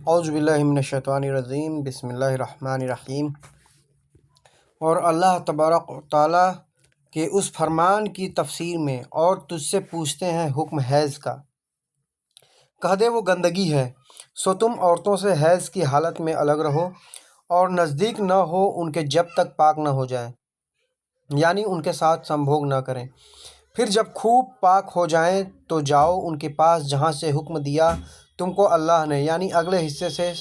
اعوذ باللہ من الشیطان الرجیم، بسم اللہ الرحمن الرحیم۔ اور اللہ تبارک و تعالیٰ کے اس فرمان کی تفسیر میں، اور تجھ سے پوچھتے ہیں حکم حیض کا، کہہ دے وہ گندگی ہے، سو تم عورتوں سے حیض کی حالت میں الگ رہو اور نزدیک نہ ہو ان کے جب تک پاک نہ ہو جائیں، یعنی ان کے ساتھ سنبھوگ نہ کریں۔ پھر جب خوب پاک ہو جائیں تو جاؤ ان کے پاس جہاں سے حکم دیا تم کو اللہ نے، یعنی اگلے حصے سے،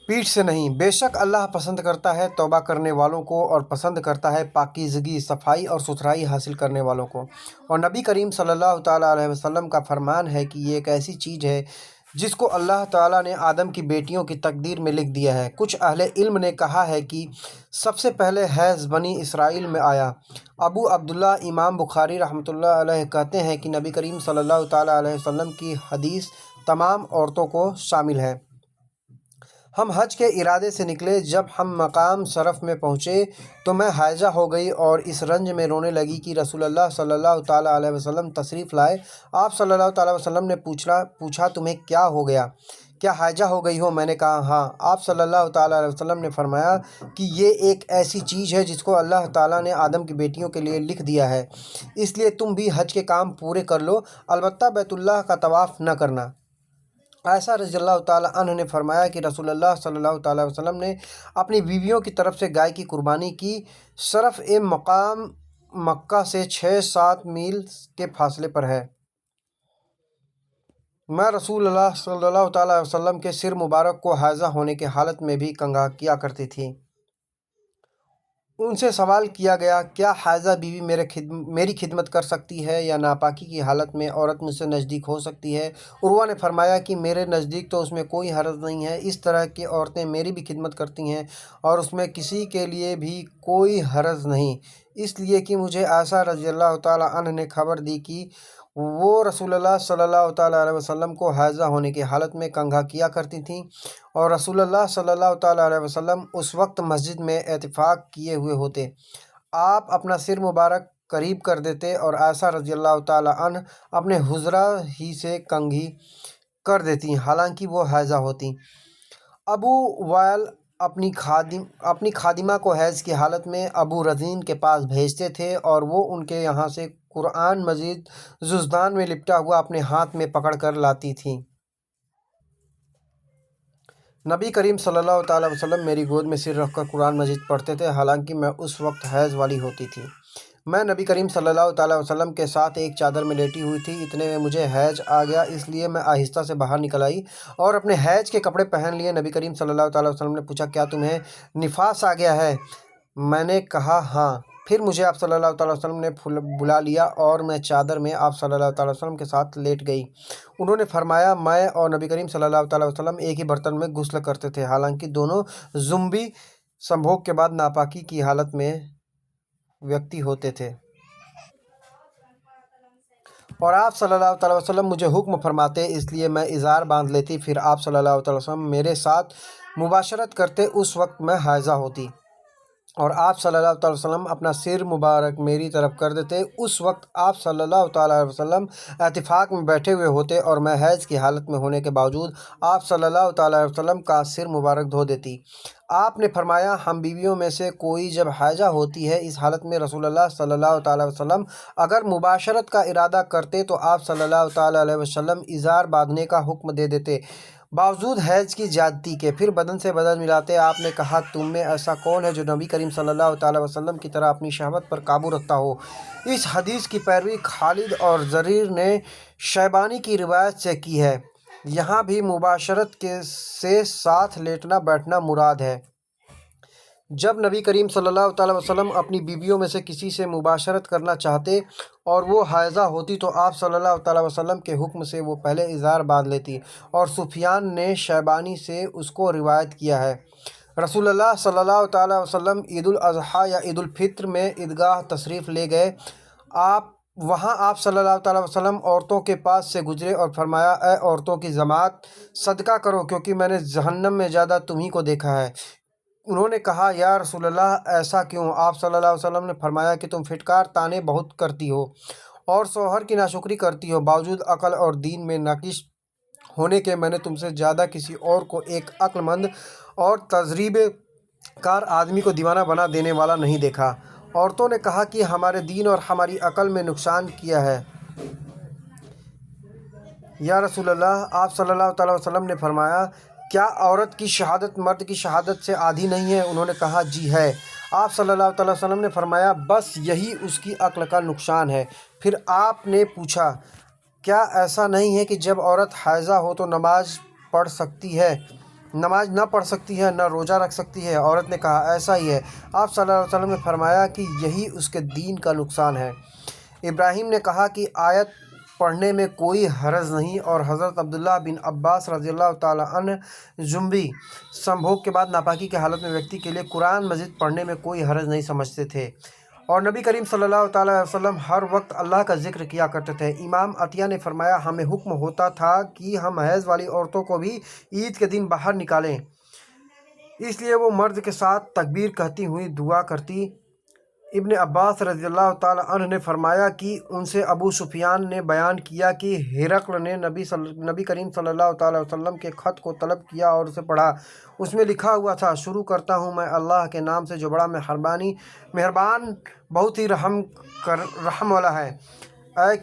پیٹھ سے نہیں۔ بے شک اللہ پسند کرتا ہے توبہ کرنے والوں کو، اور پسند کرتا ہے پاکیزگی، صفائی اور ستھرائی حاصل کرنے والوں کو۔ اور نبی کریم صلی اللہ تعالیٰ علیہ وسلم کا فرمان ہے کہ یہ ایک ایسی چیز ہے جس کو اللہ تعالیٰ نے آدم کی بیٹیوں کی تقدیر میں لکھ دیا ہے۔ کچھ اہل علم نے کہا ہے کہ سب سے پہلے حیض بنی اسرائیل میں آیا۔ ابو عبداللہ امام بخاری رحمۃ اللہ علیہ کہتے ہیں کہ نبی کریم صلی اللہ تعالیٰ علیہ وسلم کی حدیث تمام عورتوں کو شامل ہے۔ ہم حج کے ارادے سے نکلے، جب ہم مقام صرف میں پہنچے تو میں حائضہ ہو گئی اور اس رنج میں رونے لگی کہ رسول اللہ صلی اللہ تعالیٰ علیہ وسلم تشریف لائے۔ آپ صلی اللہ تعالیٰ علیہ وسلم نے پوچھا تمہیں کیا ہو گیا؟ کیا حائضہ ہو گئی ہو؟ میں نے کہا ہاں۔ آپ صلی اللہ تعالیٰ علیہ وسلم نے فرمایا کہ یہ ایک ایسی چیز ہے جس کو اللہ تعالیٰ نے آدم کی بیٹیوں کے لیے لکھ دیا ہے، اس لیے تم بھی حج کے کام پورے کر لو، البتہ بیت اللہ کا طواف نہ کرنا۔ عائشہ رضی اللہ تعالیٰ عنہ نے فرمایا کہ رسول اللہ صلی اللہ تعالیٰ علیہ وسلم نے اپنی بیویوں کی طرف سے گائے کی قربانی کی۔ صرف مقام مکہ سے 6-7 میل کے فاصلے پر ہے۔ میں رسول اللہ صلی اللہ تعالیٰ علیہ وسلم کے سر مبارک کو حائضہ ہونے کی حالت میں بھی کنگھا کیا کرتی تھی۔ ان سے سوال کیا گیا، کیا حائضہ بیوی میری خدمت کر سکتی ہے یا ناپاکی کی حالت میں عورت مجھ سے نزدیک ہو سکتی ہے؟ عروہ نے فرمایا کہ میرے نزدیک تو اس میں کوئی حرج نہیں ہے، اس طرح کی عورتیں میری بھی خدمت کرتی ہیں اور اس میں کسی کے لیے بھی کوئی حرج نہیں، اس لیے کہ مجھے عائشہ رضی اللہ تعالیٰ عنہ نے خبر دی کہ وہ رسول اللہ صلی اللہ تعالیٰ علیہ وسلم کو حائضہ ہونے کی حالت میں کنگھا کیا کرتی تھیں، اور رسول اللہ صلی اللہ تعالیٰ علیہ وسلم اس وقت مسجد میں اعتکاف کیے ہوئے ہوتے۔ آپ اپنا سر مبارک قریب کر دیتے اور عائشہ رضی اللہ تعالیٰ عنہ اپنے حجرہ ہی سے کنگھی کر دیتی، حالانکہ وہ حائضہ ہوتی۔ ابو وائل اپنی خادمہ کو حیض کی حالت میں ابو رزین کے پاس بھیجتے تھے اور وہ ان کے یہاں سے قرآن مجید زوزدان میں لپٹا ہوا اپنے ہاتھ میں پکڑ کر لاتی تھیں۔ نبی کریم صلی اللہ تعالیٰ علیہ وسلم میری گود میں سر رکھ کر قرآن مجید پڑھتے تھے، حالانکہ میں اس وقت حیض والی ہوتی تھی۔ میں نبی کریم صلی اللہ تعالیٰ علیہ وسلم کے ساتھ ایک چادر میں لیٹی ہوئی تھی، اتنے میں مجھے حیض آ گیا، اس لیے میں آہستہ سے باہر نکل آئی اور اپنے حیض کے کپڑے پہن لیے۔ نبی کریم صلی اللہ تعالیٰ علیہ وسلم نے پوچھا، کیا تمہیں نفاس آ گیا ہے؟ میں نے کہا ہاں۔ پھر مجھے آپ صلی اللہ تعالیٰ علیہ وسلم نے بلا لیا اور میں چادر میں آپ صلی اللہ تعالیٰ علیہ وسلم کے ساتھ لیٹ گئی۔ انہوں نے فرمایا، میں اور نبی کریم صلی اللہ تعالیٰ علیہ وسلم ایک ہی برتن میں غسل کرتے تھے، حالانکہ دونوں زمبی سنبھوگ کے بعد ناپاکی کی حالت میں ویکتی ہوتے تھے۔ اور آپ صلی اللہ تعالیٰ علیہ وسلم مجھے حکم فرماتے، اس لیے میں ازار باندھ لیتی، پھر آپ صلی اللہ تعالیٰ علیہ وسلم میرے ساتھ مباشرت کرتے، اس وقت میں حائضہ ہوتی، اور آپ صلی اللہ تعالیٰ وسلم اپنا سر مبارک میری طرف کر دیتے، اس وقت آپ صلی اللہ تعالیٰ علیہ وسلم اعتکاف میں بیٹھے ہوئے ہوتے اور میں حیض کی حالت میں ہونے کے باوجود آپ صلی اللہ تعالیٰ علیہ وسلم کا سر مبارک دھو دیتی۔ آپ نے فرمایا، ہم بیویوں میں سے کوئی جب حائضہ ہوتی ہے، اس حالت میں رسول اللہ صلی اللہ تعالیٰ علیہ وسلم اگر مباشرت کا ارادہ کرتے تو آپ صلی اللہ تعالیٰ علیہ وسلم ازار باندھنے کا حکم دے دیتے، باوجود حیض کی زیادتی کے، پھر بدن سے بدن ملاتے۔ آپ نے کہا، تم میں ایسا کون ہے جو نبی کریم صلی اللہ تعالیٰ وسلم کی طرح اپنی شہوت پر قابو رکھتا ہو؟ اس حدیث کی پیروی خالد اور زریر نے شیبانی کی روایت سے کی ہے۔ یہاں بھی مباشرت سے ساتھ لیٹنا بیٹھنا مراد ہے۔ جب نبی کریم صلی اللہ تعالیٰ وسلم اپنی بیویوں میں سے کسی سے مباشرت کرنا چاہتے اور وہ حائضہ ہوتی تو آپ صلی اللہ تعالیٰ وسلم کے حکم سے وہ پہلے ازار باندھ لیتی، اور سفیان نے شیبانی سے اس کو روایت کیا ہے۔ رسول اللہ صلی اللہ تعالیٰ وسلم عید الاضحیٰ یا عید الفطر میں عیدگاہ تشریف لے گئے۔ وہاں آپ صلی اللہ تعالیٰ وسلم عورتوں کے پاس سے گزرے اور فرمایا، اے عورتوں کی جماعت، صدقہ کرو کیونکہ میں نے جہنم میں زیادہ تمہیں کو دیکھا ہے۔ انہوں نے کہا، یا رسول اللہ ایسا کیوں؟ آپ صلی اللہ علیہ وسلم نے فرمایا کہ تم پھٹکار تانے بہت کرتی ہو اور شوہر کی ناشکری کرتی ہو، باوجود عقل اور دین میں ناقص ہونے کے میں نے تم سے زیادہ کسی اور کو ایک عقلمند اور تجربے کار آدمی کو دیوانہ بنا دینے والا نہیں دیکھا۔ عورتوں نے کہا کہ ہمارے دین اور ہماری عقل میں نقصان کیا ہے یا رسول اللہ۔ آپ صلی اللہ تعالیٰ وسلم نے فرمایا، کیا عورت کی شہادت مرد کی شہادت سے آدھی نہیں ہے؟ انہوں نے کہا، جی ہے۔ آپ صلی اللہ تعالیٰ وسلم نے فرمایا، بس یہی اس کی عقل کا نقصان ہے۔ پھر آپ نے پوچھا، کیا ایسا نہیں ہے کہ جب عورت حائضہ ہو تو نماز نہ پڑھ سکتی ہے، نہ روزہ رکھ سکتی ہے؟ عورت نے کہا، ایسا ہی ہے۔ آپ صلی اللہ علیہ وسلم نے فرمایا کہ یہی اس کے دین کا نقصان ہے۔ ابراہیم نے کہا کہ آیت پڑھنے میں کوئی حرج نہیں، اور حضرت عبداللہ بن عباس رضی اللہ تعالیٰ عنہ جنبی سنبھوگ کے بعد ناپاکی کی حالت میں ویکتی کے لیے قرآن مجید پڑھنے میں کوئی حرج نہیں سمجھتے تھے، اور نبی کریم صلی اللہ تعالیٰ علیہ وسلم ہر وقت اللہ کا ذکر کیا کرتے تھے۔ امام عطیہ نے فرمایا، ہمیں حکم ہوتا تھا کہ ہم حیض والی عورتوں کو بھی عید کے دن باہر نکالیں، اس لیے وہ مرد کے ساتھ تکبیر کہتی ہوئی دعا کرتی۔ ابن عباس رضی اللہ تعالیٰ عنہ نے فرمایا کہ ان سے ابو سفیان نے بیان کیا کہ ہرقل نے نبی کریم صلی اللہ تعالیٰ وسلم کے خط کو طلب کیا اور اسے پڑھا۔ اس میں لکھا ہوا تھا، شروع کرتا ہوں میں اللہ کے نام سے جو بڑا مہربان بہت ہی رحم والا ہے۔ اے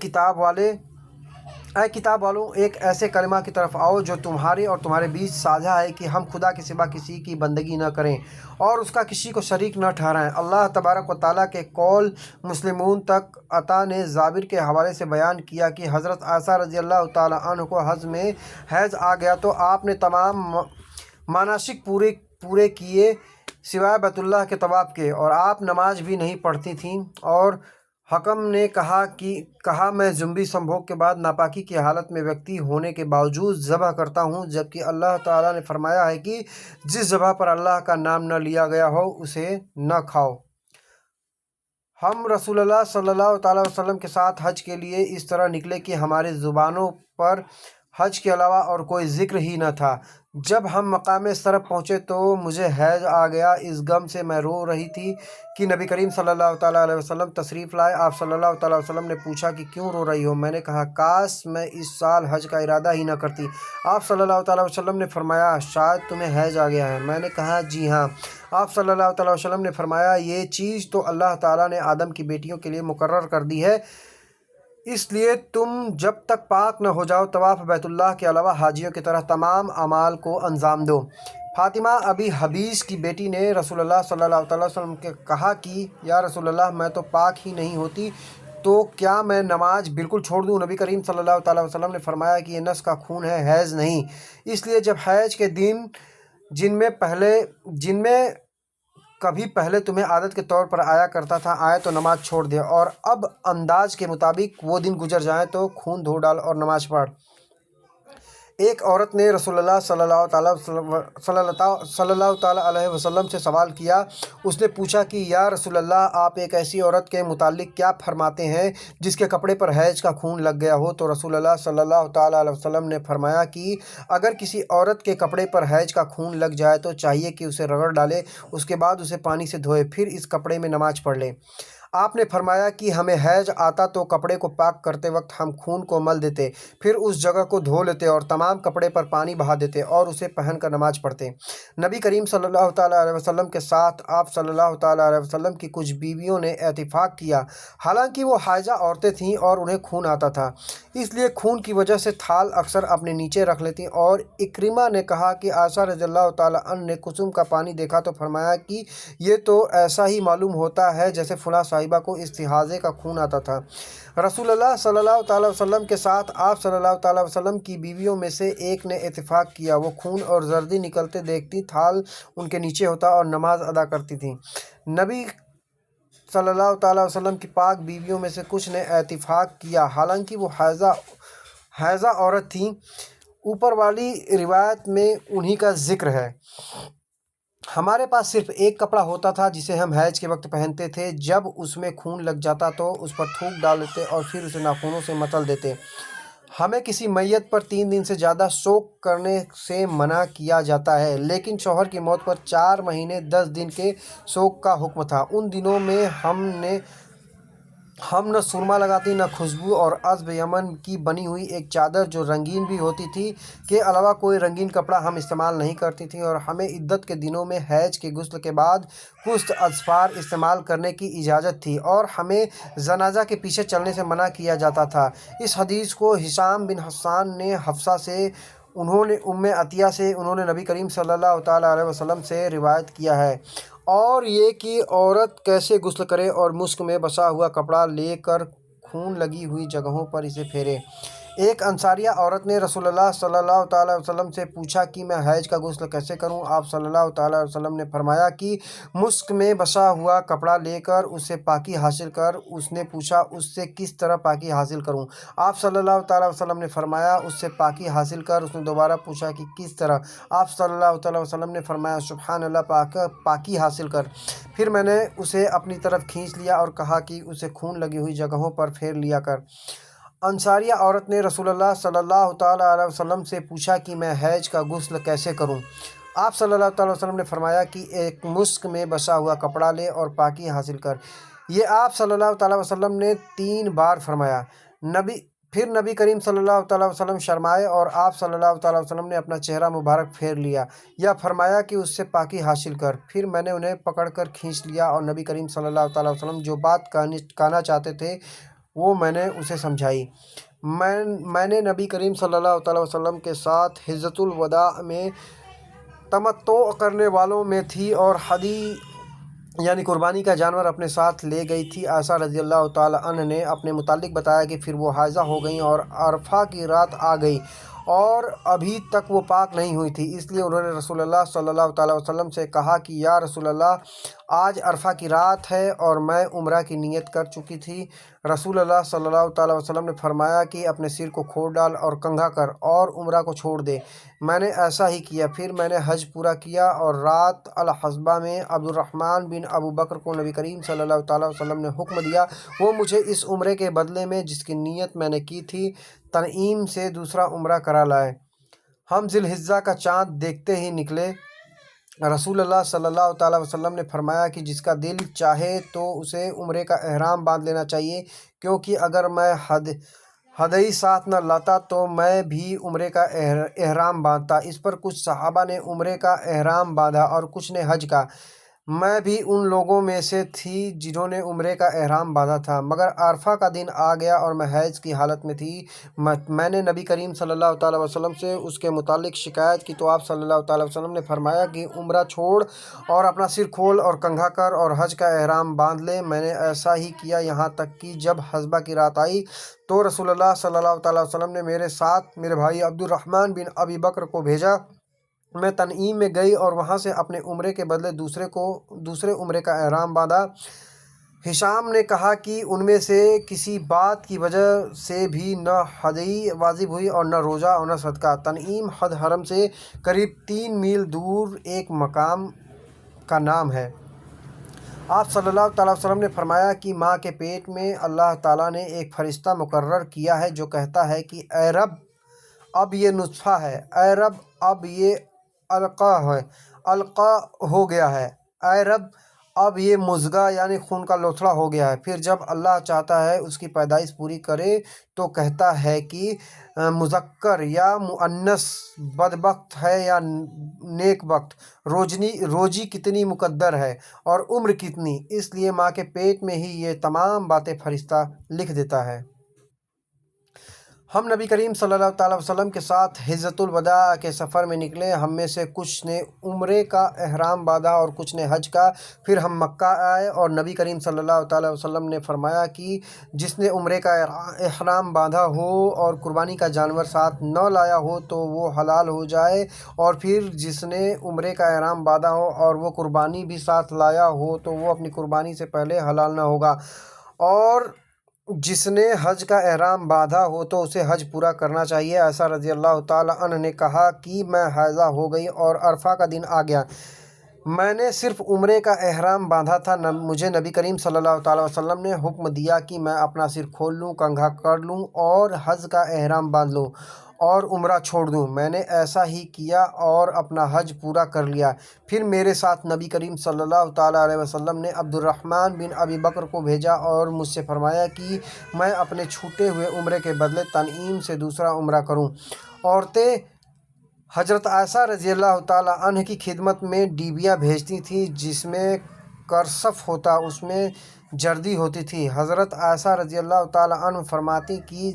کتاب والوں، ایک ایسے کلمہ کی طرف آؤ جو تمہارے اور تمہارے بیچ ساجھا ہے کہ ہم خدا کے سوا کسی کی بندگی نہ کریں اور اس کا کسی کو شریک نہ ٹھہرائیں۔ اللہ تبارک و تعالیٰ کے قول مسلمون تک عطا نے جابر کے حوالے سے بیان کیا کہ حضرت عائشہ رضی اللہ تعالیٰ عنہ کو حج میں حیض آ گیا تو آپ نے تمام مناسک پورے کیے سوائے بیت اللہ کے طواف کے، اور آپ نماز بھی نہیں پڑھتی تھیں۔ اور حکم نے کہا میں جنبی سنبھوگ کے بعد ناپاکی کی حالت میں ویکتی ہونے کے باوجود ذبح کرتا ہوں، جبکہ اللہ تعالیٰ نے فرمایا ہے کہ جس ذبح پر اللہ کا نام نہ لیا گیا ہو اسے نہ کھاؤ۔ ہم رسول اللہ صلی اللہ تعالیٰ وسلم کے ساتھ حج کے لیے اس طرح نکلے کہ ہماری زبانوں پر حج کے علاوہ اور کوئی ذکر ہی نہ تھا۔ جب ہم مقام صرف پہنچے تو مجھے حیض آ گیا۔ اس غم سے میں رو رہی تھی کہ نبی کریم صلی اللہ تعالیٰ علیہ وسلم تشریف لائے۔ آپ صلی اللہ تعالیٰ وسلم نے پوچھا کہ کیوں رو رہی ہو؟ میں نے کہا، کاش میں اس سال حج کا ارادہ ہی نہ کرتی۔ آپ صلی اللہ تعالیٰ وسلم نے فرمایا، شاید تمہیں حیض آ گیا ہے؟ میں نے کہا، جی ہاں۔ آپ صلی اللہ تعالیٰ وسلم نے فرمایا، یہ چیز تو اللہ تعالیٰ نے آدم کی بیٹیوں کے لیے مقرر کر دی ہے، اس لیے تم جب تک پاک نہ ہو جاؤ طواف بیت اللہ کے علاوہ حاجیوں کی طرح تمام اعمال کو انجام دو۔ فاطمہ ابی حبیش کی بیٹی نے رسول اللہ صلی اللہ تعالیٰ وسلم کے کہا کہ یا رسول اللہ، میں تو پاک ہی نہیں ہوتی، تو کیا میں نماز بالکل چھوڑ دوں؟ نبی کریم صلی اللہ تعالیٰ وسلم نے فرمایا کہ یہ نفس کا خون ہے، حیض نہیں۔ اس لیے جب حیض کے دن جن میں کبھی پہلے تمہیں عادت کے طور پر آیا کرتا تھا آئے تو نماز چھوڑ دے، اور اب انداز کے مطابق وہ دن گزر جائیں تو خون دھو ڈال اور نماز پڑھ۔ ایک عورت نے رسول اللہ صلی اللہ تعالیٰ علیہ وسلم سے سوال کیا۔ اس نے پوچھا کہ یا رسول اللہ، آپ ایک ایسی عورت کے متعلق کیا فرماتے ہیں جس کے کپڑے پر حیض کا خون لگ گیا ہو؟ تو رسول اللہ صلی اللہ تعالیٰ علیہ وسلم نے فرمایا کہ اگر کسی عورت کے کپڑے پر حیض کا خون لگ جائے تو چاہیے کہ اسے رگڑ ڈالے، اس کے بعد اسے پانی سے دھوئے، پھر اس کپڑے میں نماز پڑھ لے۔ آپ نے فرمایا کہ ہمیں حیض آتا تو کپڑے کو پاک کرتے وقت ہم خون کو مل دیتے، پھر اس جگہ کو دھو لیتے اور تمام کپڑے پر پانی بہا دیتے اور اسے پہن کر نماز پڑھتے۔ نبی کریم صلی اللہ تعالیٰ علیہ وسلم کے ساتھ آپ صلی اللہ تعالیٰ علیہ وسلم کی کچھ بیویوں نے اتفاق کیا، حالانکہ وہ حائضہ عورتیں تھیں اور انہیں خون آتا تھا، اس لیے خون کی وجہ سے تھال اکثر اپنے نیچے رکھ لیتی۔ اور اکرمہ نے کہا کہ عائشہ رضی اللہ تعالیٰ عنہ نے کسم کا پانی دیکھا تو فرمایا کہ یہ تو ایسا ہی معلوم ہوتا ہے جیسے فلاں صاحبہ کو استحاضے کا خون آتا تھا۔ رسول اللہ صلی اللہ تعالیٰ وسلم کے ساتھ آپ صلی اللہ تعالیٰ وسلم کی بیویوں میں سے ایک نے اتفاق کیا، وہ خون اور زردی نکلتے دیکھتی، تھال ان کے نیچے ہوتا اور نماز ادا کرتی تھیں۔ نبی صلی اللہ تعالیٰ وسلم کی پاک بیویوں میں سے کچھ نے اتفاق کیا، حالانکہ وہ حائضہ عورت تھیں۔ اوپر والی روایت میں انہی کا ذکر ہے۔ ہمارے پاس صرف ایک کپڑا ہوتا تھا جسے ہم حیض کے وقت پہنتے تھے، جب اس میں خون لگ جاتا تو اس پر تھوک ڈال دیتے اور پھر اسے ناخنوں سے مچل دیتے۔ ہمیں کسی میت پر 3 دن سے زیادہ شوک کرنے سے منع کیا جاتا ہے، لیکن شوہر کی موت پر 4 مہینے 10 دن کے شوک کا حکم تھا۔ ان دنوں میں ہم نے ہم نہ سرما لگاتی نہ خوشبو اور عذب یمن کی بنی ہوئی ایک چادر جو رنگین بھی ہوتی تھی کے علاوہ کوئی رنگین کپڑا ہم استعمال نہیں کرتی تھیں، اور ہمیں عدت کے دنوں میں حیض کے غسل کے بعد کچھ اظفار استعمال کرنے کی اجازت تھی اور ہمیں جنازہ کے پیچھے چلنے سے منع کیا جاتا تھا۔ اس حدیث کو ہشام بن حسان نے حفصہ سے، انہوں نے عطیہ سے، انہوں نے نبی کریم صلی اللہ تعالیٰ علیہ وسلم سے روایت کیا ہے، اور یہ کہ عورت کیسے غسل کرے اور مسک میں بسا ہوا کپڑا لے کر خون لگی ہوئی جگہوں پر اسے پھیرے۔ ایک انصاریہ عورت نے رسول اللہ صلی اللہ تعالیٰ علیہ وسلم سے پوچھا کہ میں حیض کا غسل کیسے کروں؟ آپ صلی اللہ تعالیٰ علیہ وسلم نے فرمایا کہ مسک میں بسا ہوا کپڑا لے کر اس سے پاکی حاصل کر۔ اس نے پوچھا اس سے کس طرح پاکی حاصل کروں؟ آپ صلی اللہ تعالیٰ علیہ وسلم نے فرمایا اس سے پاکی حاصل کر۔ اس نے دوبارہ پوچھا کہ کس طرح؟ آپ صلی اللہ تعالیٰ علیہ وسلم نے فرمایا سبحان اللہ، پاکی حاصل کر۔ پھر میں نے اسے اپنی طرف کھینچ لیا اور کہا کہ اسے خون لگی ہوئی جگہوں پر پھیر لیا کر۔ انصاریہ عورت نے رسول اللہ صلی اللہ تعالیٰ علیہ وسلم سے پوچھا کہ میں حیض کا غسل کیسے کروں؟ آپ صلی اللہ تعالیٰ علیہ وسلم نے فرمایا کہ ایک مسک میں بسا ہوا کپڑا لے اور پاکی حاصل کر۔ یہ آپ صلی اللہ تعالیٰ علیہ وسلم نے 3 بار فرمایا۔ پھر نبی کریم صلی اللہ تعالیٰ علیہ وسلم شرمائے اور آپ صلی اللہ تعالیٰ علیہ وسلم نے اپنا چہرہ مبارک پھیر لیا یا فرمایا کہ اس سے پاکی حاصل کر۔ پھر میں نے انہیں پکڑ کر کھینچ لیا اور نبی کریم صلی اللہ تعالیٰ علیہ وسلم جو بات کہنا چاہتے تھے وہ میں نے اسے سمجھائی۔ میں نے نبی کریم صلی اللہ تعالیٰ وسلم کے ساتھ حجۃ الوداع میں تمتع کرنے والوں میں تھی اور ہدی یعنی قربانی کا جانور اپنے ساتھ لے گئی تھی۔ عائشہ رضی اللہ تعالیٰ عنہ نے اپنے متعلق بتایا کہ پھر وہ حائضہ ہو گئیں اور عرفہ کی رات آ گئی اور ابھی تک وہ پاک نہیں ہوئی تھی، اس لیے انہوں نے رسول اللہ صلی اللہ تعالیٰ وسلم سے کہا کہ یا رسول اللہ، آج عرفہ کی رات ہے اور میں عمرہ کی نیت کر چکی تھی۔ رسول اللہ صلی اللہ تعالیٰ وسلم نے فرمایا کہ اپنے سر کو کھول ڈال اور کنگھا کر اور عمرہ کو چھوڑ دے۔ میں نے ایسا ہی کیا۔ پھر میں نے حج پورا کیا اور رات الحصبہ میں عبد الرحمن بن ابو بکر کو نبی کریم صلی اللہ تعالیٰ وسلم نے حکم دیا، وہ مجھے اس عمرے کے بدلے میں جس کی نیت میں نے کی تھی تنعیم سے دوسرا عمرہ کرا لائے۔ ہم ذی الحجہ کا چاند دیکھتے ہی نکلے۔ رسول اللہ صلی اللہ تعالیٰ وسلم نے فرمایا کہ جس کا دل چاہے تو اسے عمرے کا احرام باندھ لینا چاہیے، کیونکہ اگر میں ہدی ساتھ نہ لاتا تو میں بھی عمرے کا احرام باندھتا۔ اس پر کچھ صحابہ نے عمرے کا احرام باندھا اور کچھ نے حج کا۔ میں بھی ان لوگوں میں سے تھی جنہوں نے عمرے کا احرام باندھا تھا، مگر عرفہ کا دن آ گیا اور میں حیض کی حالت میں تھی۔ میں نے نبی کریم صلی اللہ تعالیٰ وسلم سے اس کے متعلق شکایت کی تو آپ صلی اللہ تعالیٰ وسلم نے فرمایا کہ عمرہ چھوڑ اور اپنا سر کھول اور کنگھا کر اور حج کا احرام باندھ لے۔ میں نے ایسا ہی کیا یہاں تک کہ جب حصبہ کی رات آئی تو رسول اللہ صلی اللہ تعالیٰ وسلم نے میرے ساتھ میرے بھائی عبد الرحمن بن ابی بکر کو بھیجا۔ میں تنعیم میں گئی اور وہاں سے اپنے عمرے کے بدلے دوسرے عمرے کا احرام باندھا۔ ہشام نے کہا کہ ان میں سے کسی بات کی وجہ سے بھی نہ ہدی واجب ہوئی اور نہ روزہ اور نہ صدقہ۔ تنعیم حد حرم سے قریب 3 میل دور ایک مقام کا نام ہے۔ آپ صلی اللہ تعالیٰ وسلم نے فرمایا کہ ماں کے پیٹ میں اللہ تعالیٰ نے ایک فرشتہ مقرر کیا ہے جو کہتا ہے کہ اے رب، اب یہ نطفہ ہے، اے رب اب یہ علقہ ہو گیا ہے، اے رب اب یہ مضغہ یعنی خون کا لوتھڑا ہو گیا ہے۔ پھر جب اللہ چاہتا ہے اس کی پیدائش پوری کرے تو کہتا ہے کہ مذکر یا مؤنث، بدبخت ہے یا نیک بخت، روزی کتنی مقدر ہے اور عمر کتنی۔ اس لیے ماں کے پیٹ میں ہی یہ تمام باتیں فرشتہ لکھ دیتا ہے۔ ہم نبی کریم صلی اللہ تعالیٰ وسلم کے ساتھ حجۃ الوداع کے سفر میں نکلے۔ ہم میں سے کچھ نے عمرے کا احرام باندھا اور کچھ نے حج کا۔ پھر ہم مکہ آئے اور نبی کریم صلی اللہ تعالیٰ وسلم نے فرمایا کہ جس نے عمرے کا احرام باندھا ہو اور قربانی کا جانور ساتھ نہ لایا ہو تو وہ حلال ہو جائے، اور پھر جس نے عمرے کا احرام باندھا ہو اور وہ قربانی بھی ساتھ لایا ہو تو وہ اپنی قربانی سے پہلے حلال نہ ہوگا، اور جس نے حج کا احرام باندھا ہو تو اسے حج پورا کرنا چاہیے۔ عائشہ رضی اللہ تعالیٰ عنہ نے کہا کہ میں حائضہ ہو گئی اور عرفہ کا دن آ گیا۔ میں نے صرف عمرے کا احرام باندھا تھا۔ مجھے نبی کریم صلی اللہ تعالیٰ وسلم نے حکم دیا کہ میں اپنا سر کھول لوں، کنگھا کر لوں اور حج کا احرام باندھ لوں اور عمرہ چھوڑ دوں؟ میں نے ایسا ہی کیا اور اپنا حج پورا کر لیا۔ پھر میرے ساتھ نبی کریم صلی اللہ تعالیٰ علیہ وسلم نے عبد الرحمن بن ابی بکر کو بھیجا اور مجھ سے فرمایا کہ میں اپنے چھوٹے ہوئے عمرے کے بدلے تنعیم سے دوسرا عمرہ کروں۔ عورتیں حضرت عائشہ رضی اللہ تعالیٰ عنہ کی خدمت میں ڈیبیاں بھیجتی تھیں جس میں کرسف ہوتا، اس میں جردی ہوتی تھی۔ حضرت عائشہ رضی اللہ تعالیٰ عنہ فرماتی کہ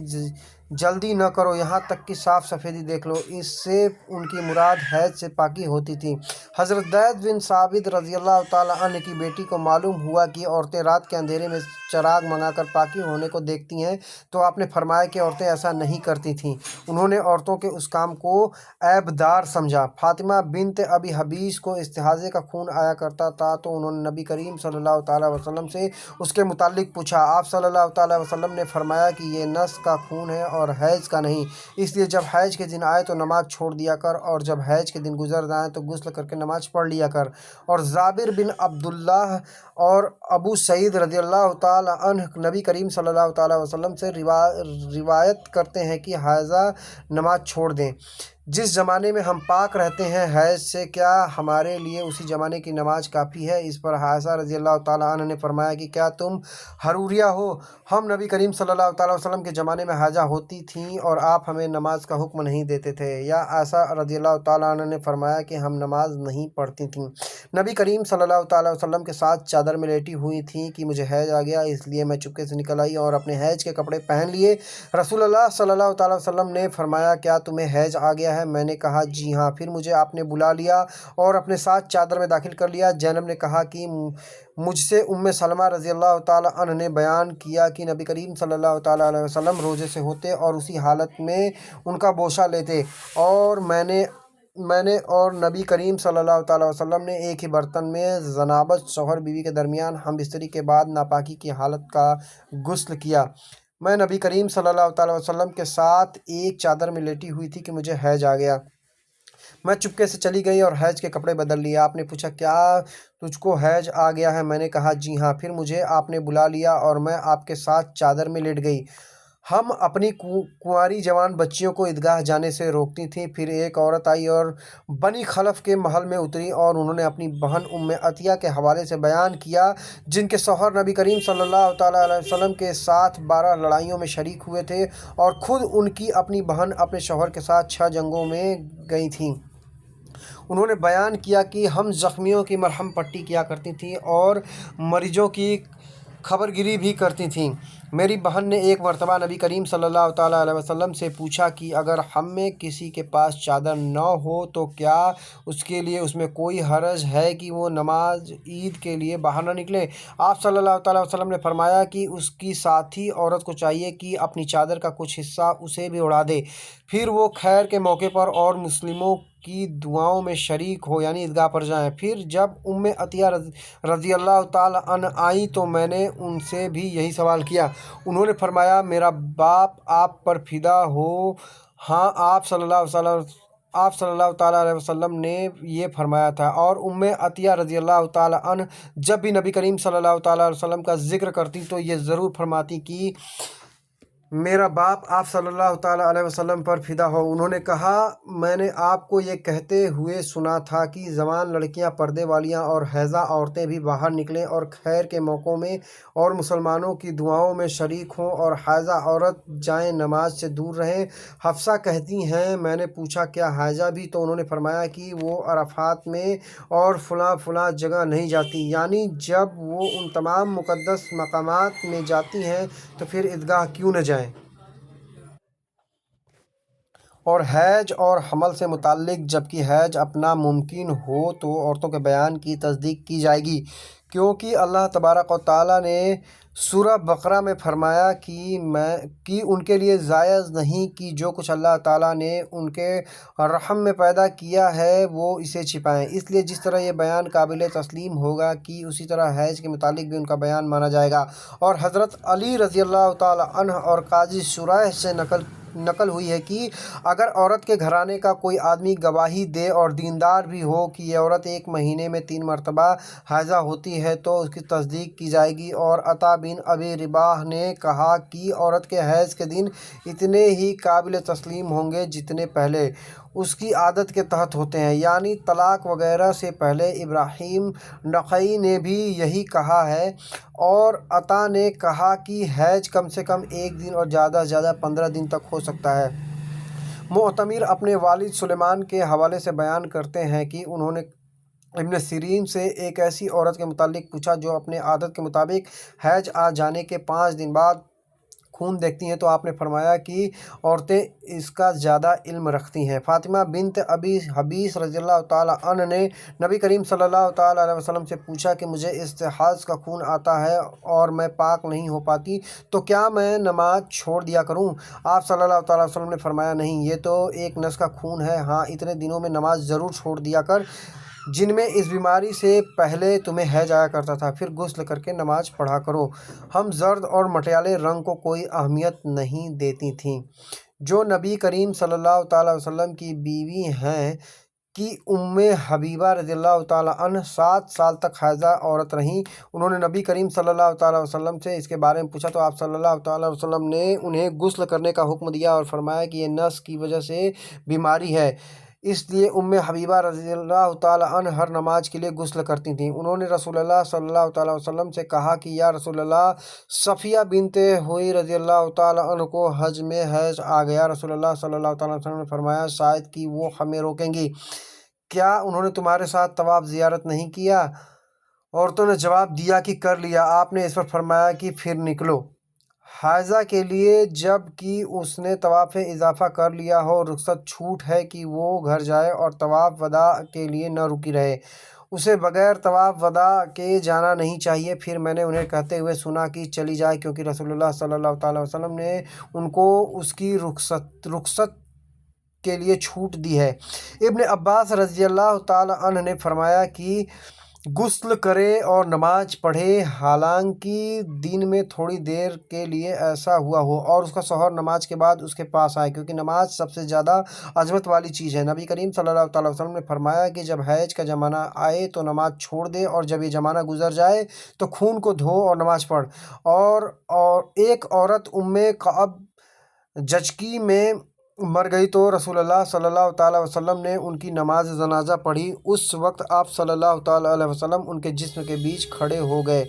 جلدی نہ کرو یہاں تک کہ صاف سفیدی دیکھ لو۔ اس سے ان کی مراد حیض سے پاکی ہوتی تھی۔ حضرت زید بن ثابت رضی اللہ تعالیٰ عنہ کی بیٹی کو معلوم ہوا کہ عورتیں رات کے اندھیرے میں چراغ منگا کر پاکی ہونے کو دیکھتی ہیں تو آپ نے فرمایا کہ عورتیں ایسا نہیں کرتی تھیں۔ انہوں نے عورتوں کے اس کام کو عیبدار سمجھا۔ فاطمہ بنت ابی حبیش کو استحاضے کا خون آیا کرتا تھا تو انہوں نے نبی کریم صلی اللہ تعالیٰ وسلم سے اس کے متعلق پوچھا۔ آپ صلی اللہ تعالیٰ وسلم نے فرمایا کہ یہ نس کا خون ہے اور حیض کا نہیں، اس لیے جب حیض کے دن آئے تو نماز چھوڑ دیا کر اور جب حیض کے دن گزر جائیں تو غسل کر کے نماز پڑھ لیا کر۔ اور جابر بن عبداللہ اور ابو سعید رضی اللہ تعالیٰ عنہ نبی کریم صلی اللہ تعالیٰ وسلم سے روایت کرتے ہیں کہ حائضہ نماز چھوڑ دیں۔ جس زمانے میں ہم پاک رہتے ہیں حیض سے، کیا ہمارے لیے اسی زمانے کی نماز کافی ہے؟ اس پر عائشہ رضی اللہ تعالیٰ عنہ نے فرمایا کہ کیا تم حروریہ ہو؟ ہم نبی کریم صلی اللہ تعالیٰ وسلم کے زمانے میں حائضہ ہوتی تھیں اور آپ ہمیں نماز کا حکم نہیں دیتے تھے۔ یا عائشہ رضی اللہ تعالیٰ عنہ نے فرمایا کہ ہم نماز نہیں پڑھتی تھیں، نبی کریم صلی اللہ تعالیٰ وسلم کے ساتھ چادر میں لیٹی ہوئی تھیں کہ مجھے حیض آ گیا، اس لیے میں چپکے سے نکل آئی اور اپنے حیض کے کپڑے پہن لیے۔ رسول اللہ صلی اللہ تعالیٰ وسلم نے فرمایا کیا تمہیں حیض آ گیا ہے؟ میں نے کہا جی ہاں۔ پھر مجھے آپ نے بلا لیا اور اپنے ساتھ چادر میں داخل کر لیا۔ زینب نے کہا کہ مجھ سے سلمہ رضی اللہ تعالیٰ عنہ نے بیان کیا کہ نبی کریم صلی اللہ تعالیٰ علیہ وسلم روزے سے ہوتے اور اسی حالت میں ان کا بوسہ لیتے اور میں نے اور نبی کریم صلی اللہ تعالیٰ وسلم نے ایک ہی برتن میں جنابت شوہر بیوی کے درمیان ہم بستری کے بعد ناپاکی کی حالت کا غسل کیا۔ میں نبی کریم صلی اللہ تعالیٰ وسلم کے ساتھ ایک چادر میں لیٹی ہوئی تھی کہ مجھے حیض آ گیا۔ میں چپکے سے چلی گئی اور حیض کے کپڑے بدل لیے۔ آپ نے پوچھا کیا تجھ کو حیض آ گیا ہے؟ میں نے کہا جی ہاں۔ پھر مجھے آپ نے بلا لیا اور میں آپ کے ساتھ چادر میں لیٹ گئی۔ ہم اپنی کنواری جوان بچیوں کو عیدگاہ جانے سے روکتی تھیں۔ پھر ایک عورت آئی اور بنی خلف کے محل میں اتری اور انہوں نے اپنی بہن عطیہ کے حوالے سے بیان کیا جن کے شوہر نبی کریم صلی اللہ تعالیٰ علیہ وسلم کے ساتھ 12 لڑائیوں میں شریک ہوئے تھے اور خود ان کی اپنی بہن اپنے شوہر کے ساتھ 6 جنگوں میں گئی تھیں۔ انہوں نے بیان کیا کہ ہم زخمیوں کی مرہم پٹی کیا کرتی تھیں اور مریضوں کی خبرگیری بھی کرتی تھیں۔ میری بہن نے ایک مرتبہ نبی کریم صلی اللہ تعالیٰ علیہ وسلم سے پوچھا کہ اگر ہم میں کسی کے پاس چادر نہ ہو تو کیا اس کے لیے اس میں کوئی حرج ہے کہ وہ نماز عید کے لیے باہر نہ نکلے؟ آپ صلی اللہ تعالیٰ وسلم نے فرمایا کہ اس کی ساتھی عورت کو چاہیے کہ اپنی چادر کا کچھ حصہ اسے بھی اڑا دے، پھر وہ خیر کے موقع پر اور مسلموں کی دعاؤں میں شریک ہو یعنی عیدگاہ پر جائیں۔ پھر جب عطیہ رضی اللہ تعالیٰ عنہ آئیں تو میں نے ان سے بھی یہی سوال کیا۔ انہوں نے فرمایا میرا باپ آپ پر فدا ہو۔ ہاں، آپ صلی اللہ تعالیٰ علیہ وسلم نے یہ فرمایا تھا۔ اور عطیہ رضی اللہ تعالیٰ عنہ جب بھی نبی کریم صلی اللہ تعالیٰ علیہ وسلم کا ذکر کرتی تو یہ ضرور فرماتی کہ میرا باپ آپ صلی اللہ تعالیٰ علیہ وسلم پر فدا ہو۔ انہوں نے کہا میں نے آپ کو یہ کہتے ہوئے سنا تھا کہ جوان لڑکیاں، پردے والیاں اور حائضہ عورتیں بھی باہر نکلیں اور خیر کے موقعوں میں اور مسلمانوں کی دعاؤں میں شریک ہوں اور حائضہ عورت جائیں نماز سے دور رہیں۔ حفصہ کہتی ہیں میں نے پوچھا کیا حائضہ بھی؟ تو انہوں نے فرمایا کہ وہ عرفات میں اور فلاں جگہ نہیں جاتی، یعنی جب وہ ان تمام مقدس مقامات میں جاتی ہیں تو پھر عیدگاہ کیوں نہ جائیں۔ اور حیض اور حمل سے متعلق جبکہ حیض اپنا ممکن ہو تو عورتوں کے بیان کی تصدیق کی جائے گی، کیونکہ اللہ تبارک و تعالیٰ نے سورہ بقرہ میں فرمایا کہ ان کے لیے جائز نہیں کہ جو کچھ اللہ تعالیٰ نے ان کے رحم میں پیدا کیا ہے وہ اسے چھپائیں۔ اس لیے جس طرح یہ بیان قابل تسلیم ہوگا کہ اسی طرح حیض کے متعلق بھی ان کا بیان مانا جائے گا۔ اور حضرت علی رضی اللہ تعالیٰ عنہ اور قاضی شریح سے نقل ہوئی ہے کہ اگر عورت کے گھرانے کا کوئی آدمی گواہی دے اور دیندار بھی ہو کہ یہ عورت ایک مہینے میں 3 مرتبہ حائضہ ہوتی ہے تو اس کی تصدیق کی جائے گی۔ اور عطا بن ابی رباح نے کہا کہ عورت کے حیض کے دن اتنے ہی قابل تسلیم ہوں گے جتنے پہلے اس کی عادت کے تحت ہوتے ہیں، یعنی طلاق وغیرہ سے پہلے۔ ابراہیم نخعی نے بھی یہی کہا ہے، اور عطا نے کہا کہ حیض کم سے کم 1 دن اور زیادہ سے زیادہ 15 دن تک ہو سکتا ہے۔ معتمر اپنے والد سلیمان کے حوالے سے بیان کرتے ہیں کہ انہوں نے ابن سیرین سے ایک ایسی عورت کے متعلق پوچھا جو اپنے عادت کے مطابق حیض آ جانے کے 5 دن بعد خون دیکھتی ہیں، تو آپ نے فرمایا کہ عورتیں اس کا زیادہ علم رکھتی ہیں۔ فاطمہ بنت ابی حبیش رضی اللہ تعالیٰ عنہ نے نبی کریم صلی اللہ تعالیٰ علیہ وسلم سے پوچھا کہ مجھے استحاضہ کا خون آتا ہے اور میں پاک نہیں ہو پاتی، تو کیا میں نماز چھوڑ دیا کروں؟ آپ صلی اللہ تعالیٰ علیہ وسلم نے فرمایا، نہیں، یہ تو ایک نس کا خون ہے، ہاں اتنے دنوں میں نماز ضرور چھوڑ دیا کر جن میں اس بیماری سے پہلے تمہیں حیض آیا کرتا تھا، پھر غسل کر کے نماز پڑھا کرو۔ ہم زرد اور مٹیالے رنگ کو کوئی اہمیت نہیں دیتی تھیں۔ جو نبی کریم صلی اللہ تعالیٰ علیہ وسلم کی بیوی ہیں کہ ام حبیبہ رضی اللہ تعالیٰ عنہ 7 سال تک حائضہ عورت رہیں، انہوں نے نبی کریم صلی اللہ تعالیٰ علیہ وسلم سے اس کے بارے میں پوچھا تو آپ صلی اللہ تعالیٰ علیہ وسلم نے انہیں غسل کرنے کا حکم دیا اور فرمایا کہ یہ نس کی وجہ سے بیماری ہے، اس لیے ام حبیبہ رضی اللہ تعالیٰ عنہ ہر نماز کے لیے غسل کرتی تھیں۔ انہوں نے رسول اللہ صلی اللہ تعالیٰ علیہ وسلم سے کہا کہ یا رسول اللہ، صفیہ بنت ہوئی رضی اللہ تعالیٰ عنہ کو حج میں حیض آ گیا۔ رسول اللہ صلی اللہ تعالیٰ علیہ وسلم نے فرمایا، شاید کہ وہ ہمیں روکیں گی، کیا انہوں نے تمہارے ساتھ طواف زیارت نہیں کیا؟ عورتوں نے جواب دیا کہ کر لیا۔ آپ نے اس پر فرمایا کہ پھر نکلو حائضہ کے لیے، جب کہ اس نے طواف اضافہ کر لیا ہو، رخصت چھوٹ ہے کہ وہ گھر جائے اور طواف وداع کے لیے نہ رکی رہے، اسے بغیر طواف وداع کے جانا نہیں چاہیے۔ پھر میں نے انہیں کہتے ہوئے سنا کہ چلی جائے، کیونکہ رسول اللہ صلی اللہ تعالیٰ علیہ وسلم نے ان کو اس کی رخصت کے لیے چھوٹ دی ہے۔ ابن عباس رضی اللہ تعالیٰ عنہ نے فرمایا کہ غسل کرے اور نماز پڑھے، حالانکہ دن میں تھوڑی دیر کے لیے ایسا ہوا ہو، اور اس کا شوہر نماز کے بعد اس کے پاس آئے، کیونکہ نماز سب سے زیادہ عظمت والی چیز ہے۔ نبی کریم صلی اللہ تعالیٰ علیہ وسلم نے فرمایا کہ جب حیض کا زمانہ آئے تو نماز چھوڑ دے، اور جب یہ زمانہ گزر جائے تو خون کو دھو اور نماز پڑھ۔ اور ایک عورت ام کعب جچکی میں مر گئی تو رسول اللہ صلی اللہ تعالیٰ علیہ وسلم نے ان کی نماز جنازہ پڑھی۔ اس وقت آپ صلی اللہ تعالیٰ علیہ وسلم ان کے جسم کے بیچ کھڑے ہو گئے۔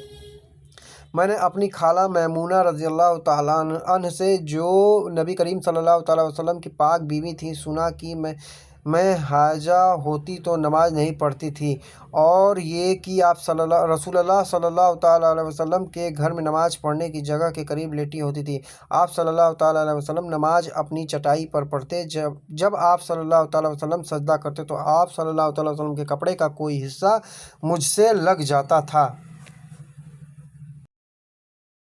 میں نے اپنی خالہ میمونہ رضی اللہ تعالیٰ عنہ سے، جو نبی کریم صلی اللہ تعالیٰ علیہ وسلم کی پاک بیوی تھی، سنا کہ میں حائضہ ہوتی تو نماز نہیں پڑھتی تھی، اور یہ کہ آپ رسول اللہ صلی اللہ تعالیٰ علیہ وسلم کے گھر میں نماز پڑھنے کی جگہ کے قریب لیٹی ہوتی تھی۔ آپ صلی اللہ تعالیٰ علیہ وسلم نماز اپنی چٹائی پر پڑھتے، جب آپ صلی اللہ تعالیٰ علیہ وسلم سجدہ کرتے تو آپ صلی اللہ تعالیٰ علیہ وسلم کے کپڑے کا کوئی حصہ مجھ سے لگ جاتا تھا۔